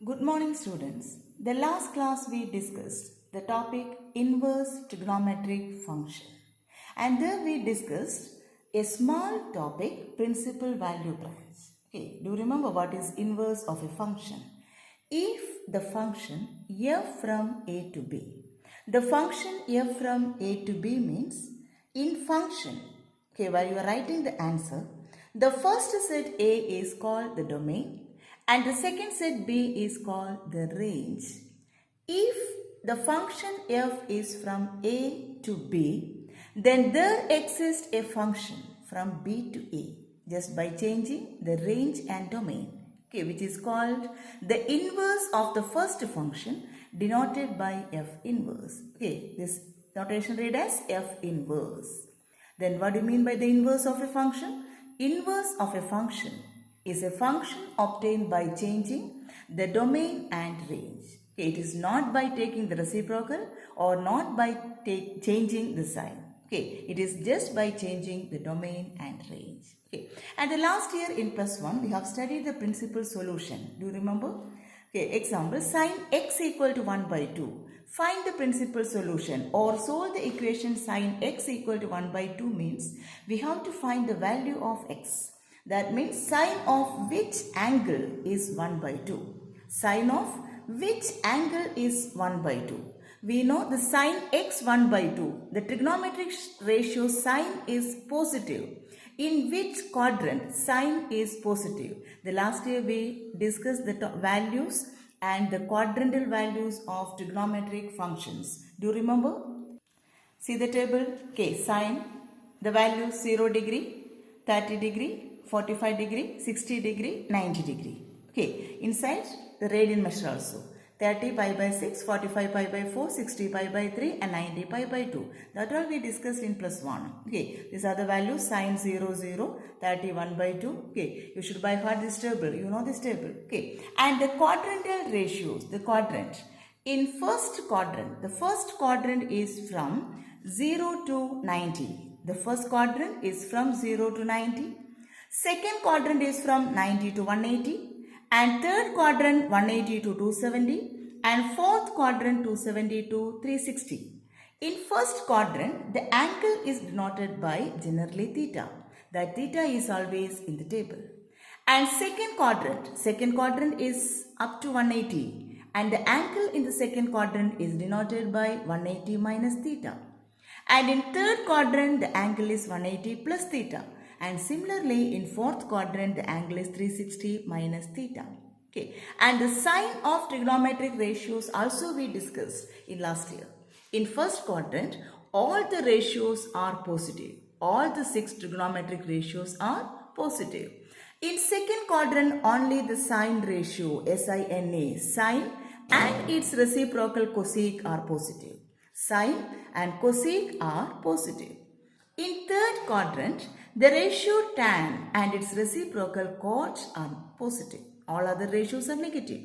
Good morning, students. The last class we discussed the topic inverse trigonometric function, and there we discussed a small topic principal value branch. Okay, do you remember what is inverse of a function? If the function f from a to b, the function f from a to b means in function. Okay, while you are writing the answer, the first set A is called the domain and the second set B is called the range. If the function f is from A to B, then there exists a function from B to A just by changing the range and domain, okay, which is called the inverse of the first function denoted by f inverse. Okay, this notation read as f inverse. Then what do you mean by the inverse of a function? Inverse of a function is a function obtained by changing the domain and range. Okay, it is not by taking the reciprocal or not by changing the sign. Okay, it is just by changing the domain and range. Okay, and the last year in +1 we have studied the principal solution. Do you remember? Okay, example, sin x equal to 1 by 2. Find the principal solution or solve the equation sin x equal to 1 by 2 means we have to find the value of x. That means sine of which angle is 1 by 2. Sine of which angle is 1 by 2. We know the sine x 1 by 2. The trigonometric ratio sine is positive. In which quadrant sine is positive? The last year we discussed the values and the quadrantal values of trigonometric functions. Do you remember? See the table? Okay, sine, the value 0 degree, 30 degree, 45 degree, 60 degree, 90 degree. Okay, inside the radian measure also. 30 pi by 6, 45 pi by 4, 60 pi by 3 and 90 pi by 2. That all we discussed in +1. Okay, these are the values sine 0, 0, 31 by 2. Okay, you should by heart this table. You know this table. Okay, and the quadrantal ratios, the quadrant. In first quadrant, the first quadrant is from 0 to 90. The first quadrant is from 0 to 90. Second quadrant is from 90 to 180 and third quadrant 180 to 270 and fourth quadrant 270 to 360. In first quadrant, the angle is denoted by generally theta. That theta is always in the table. And second quadrant is up to 180 and the angle in the second quadrant is denoted by 180 minus theta. And in third quadrant, the angle is 180 plus theta. And similarly, in fourth quadrant, the angle is 360 minus theta. Okay. And the sign of trigonometric ratios also we discussed in last year. In first quadrant, all the ratios are positive. All the 6 trigonometric ratios are positive. In second quadrant, only the sine ratio, SINA, sine and its reciprocal cosec are positive. Sine and cosec are positive. In third quadrant, the ratio tan and its reciprocal cot are positive. All other ratios are negative.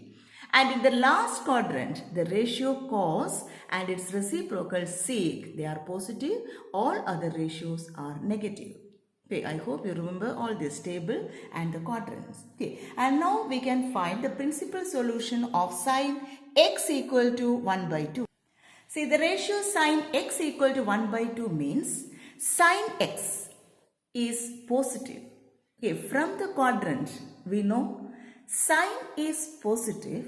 And in the last quadrant, the ratio cos and its reciprocal sec, they are positive. All other ratios are negative. Okay, I hope you remember all this table and the quadrants. Okay, and now we can find the principal solution of sine x equal to 1 by 2. See, the ratio sine x equal to 1 by 2 means sine x is positive. Okay, from the quadrant, we know sine is positive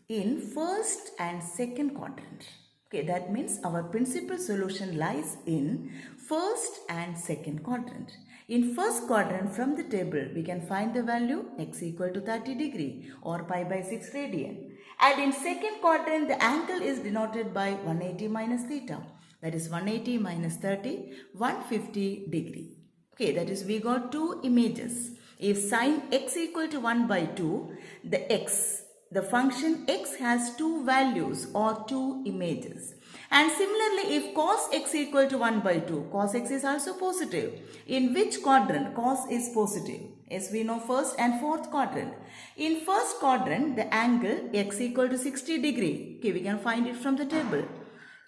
in first and second quadrant. Okay, that means our principal solution lies in first and second quadrant. In first quadrant, from the table, we can find the value x equal to 30 degree or pi by 6 radian. And in second quadrant, the angle is denoted by 180 minus theta. That is 180 minus 30, 150 degree. Okay, that is we got two images. If sine x equal to 1 by 2, the function x has two values or two images. And similarly, if cos x equal to 1 by 2, cos x is also positive. In which quadrant cos is positive? Yes, we know first and fourth quadrant. In first quadrant, the angle x equal to 60 degree. Okay, we can find it from the table.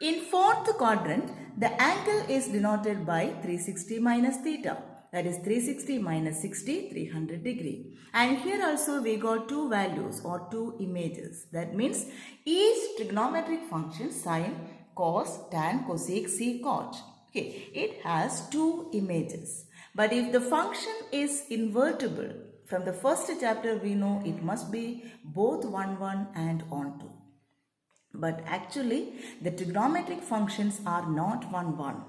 In fourth quadrant, the angle is denoted by 360 minus theta. That is 360 minus 60, 300 degree. And here also we got two values or two images. That means each trigonometric function sine, cos, tan, cosec, secant. Okay, it has two images. But if the function is invertible, from the first chapter we know it must be both 1, 1 and onto. But actually the trigonometric functions are not 1, 1.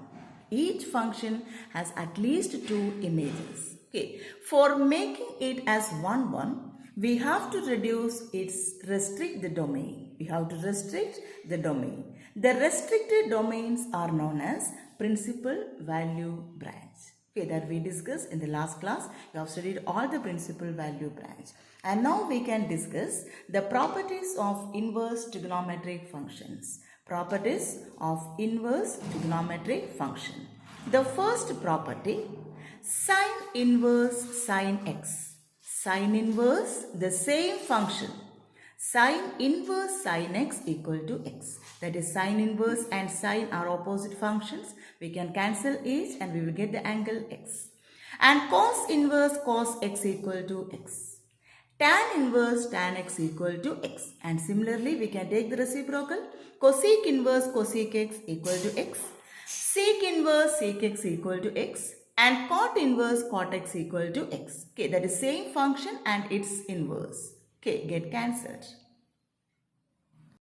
Each function has at least two images. Okay. For making it as 1, 1, we have to restrict the domain. We have to restrict the domain. The restricted domains are known as principal value branch. Okay, that we discussed in the last class. We have studied all the principal value branch. And now we can discuss the properties of inverse trigonometric functions. Properties of inverse trigonometric function. The first property, sine inverse sine x. Sine inverse, the same function. Sine inverse sine x equal to x. That is, sine inverse and sine are opposite functions. We can cancel each and we will get the angle x. And cos inverse cos x equal to x. Tan inverse tan x equal to x. And similarly, we can take the reciprocal. Cosec inverse cosec x equal to x. Sec inverse sec x equal to x. And cot inverse cot x equal to x. Okay, that is same function and its inverse. Okay, get cancelled.